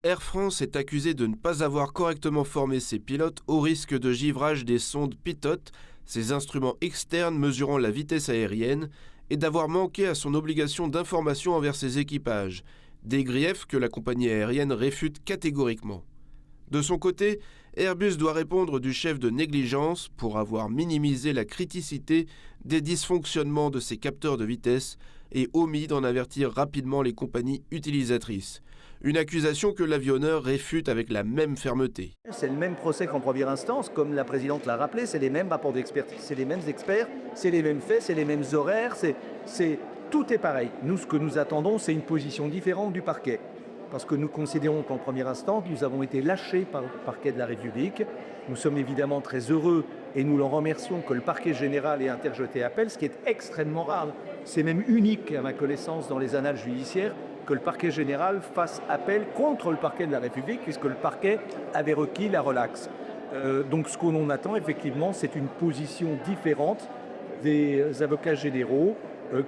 Air France est accusé de ne pas avoir correctement formé ses pilotes au risque de givrage des sondes PITOT, ces instruments externes mesurant la vitesse aérienne, et d'avoir manqué à son obligation d'information envers ses équipages, des griefs que la compagnie aérienne réfute catégoriquement. De son côté, Airbus doit répondre du chef de négligence pour avoir minimisé la criticité des dysfonctionnements de ses capteurs de vitesse et omis d'en avertir rapidement les compagnies utilisatrices. Une accusation que l'avionneur réfute avec la même fermeté. C'est le même procès qu'en première instance, comme la présidente l'a rappelé, c'est les mêmes rapports d'expertise, c'est les mêmes experts, c'est les mêmes faits, c'est les mêmes horaires, tout est pareil. Nous, ce que nous attendons, c'est une position différente du parquet. Parce que nous considérons qu'en première instance, nous avons été lâchés par le parquet de la République. Nous sommes évidemment très heureux et nous l'en remercions que le parquet général ait interjeté appel, ce qui est extrêmement rare. C'est même unique à ma connaissance dans les annales judiciaires que le parquet général fasse appel contre le parquet de la République, puisque le parquet avait requis la relaxe. Donc ce qu'on attend effectivement, c'est une position différente des avocats généraux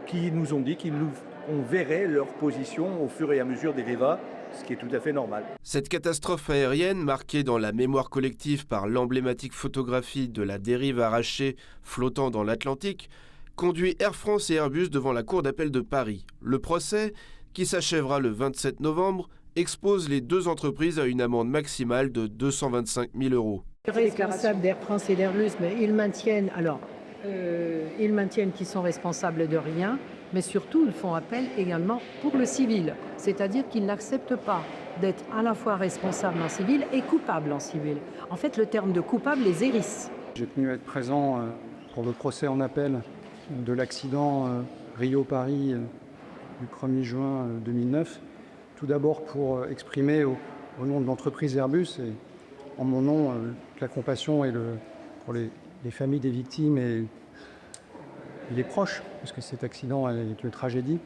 qui nous ont dit qu'on verrait leur position au fur et à mesure des débats, ce qui est tout à fait normal. Cette catastrophe aérienne, marquée dans la mémoire collective par l'emblématique photographie de la dérive arrachée flottant dans l'Atlantique, conduit Air France et Airbus devant la Cour d'appel de Paris. Le procès, qui s'achèvera le 27 novembre, expose les deux entreprises à une amende maximale de 225 000 €. Les responsables d'Air France et d'Airbus, mais ils maintiennent qu'ils sont responsables de rien, mais surtout ils font appel également pour le civil, c'est-à-dire qu'ils n'acceptent pas d'être à la fois responsables en civil et coupables en civil. En fait, le terme de coupable les hérisse. J'ai tenu à être présent pour le procès en appel de l'accident Rio-Paris du 1er juin 2009. Tout d'abord pour exprimer au nom de l'entreprise Airbus et en mon nom la compassion pour les familles des victimes et les proches, parce que cet accident est une tragédie.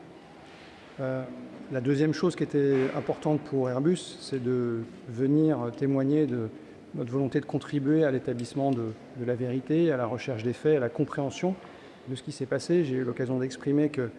La deuxième chose qui était importante pour Airbus, c'est de venir témoigner de notre volonté de contribuer à l'établissement de la vérité, à la recherche des faits, à la compréhension de ce qui s'est passé. J'ai eu l'occasion d'exprimer que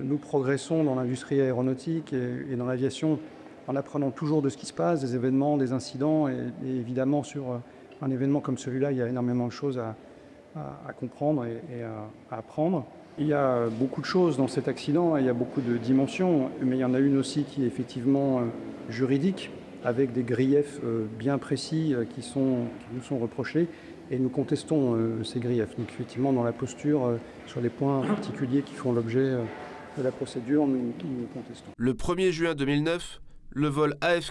nous progressons dans l'industrie aéronautique et dans l'aviation en apprenant toujours de ce qui se passe, des événements, des incidents. Et évidemment, sur un événement comme celui-là, il y a énormément de choses à comprendre et à apprendre. Il y a beaucoup de choses dans cet accident, il y a beaucoup de dimensions, mais il y en a une aussi qui est effectivement juridique, avec des griefs bien précis qui nous sont reprochés. Et nous contestons ces griefs. Donc effectivement, dans la posture, sur les points particuliers qui font l'objet de la procédure, nous contestons. Le 1er juin 2009, le vol AF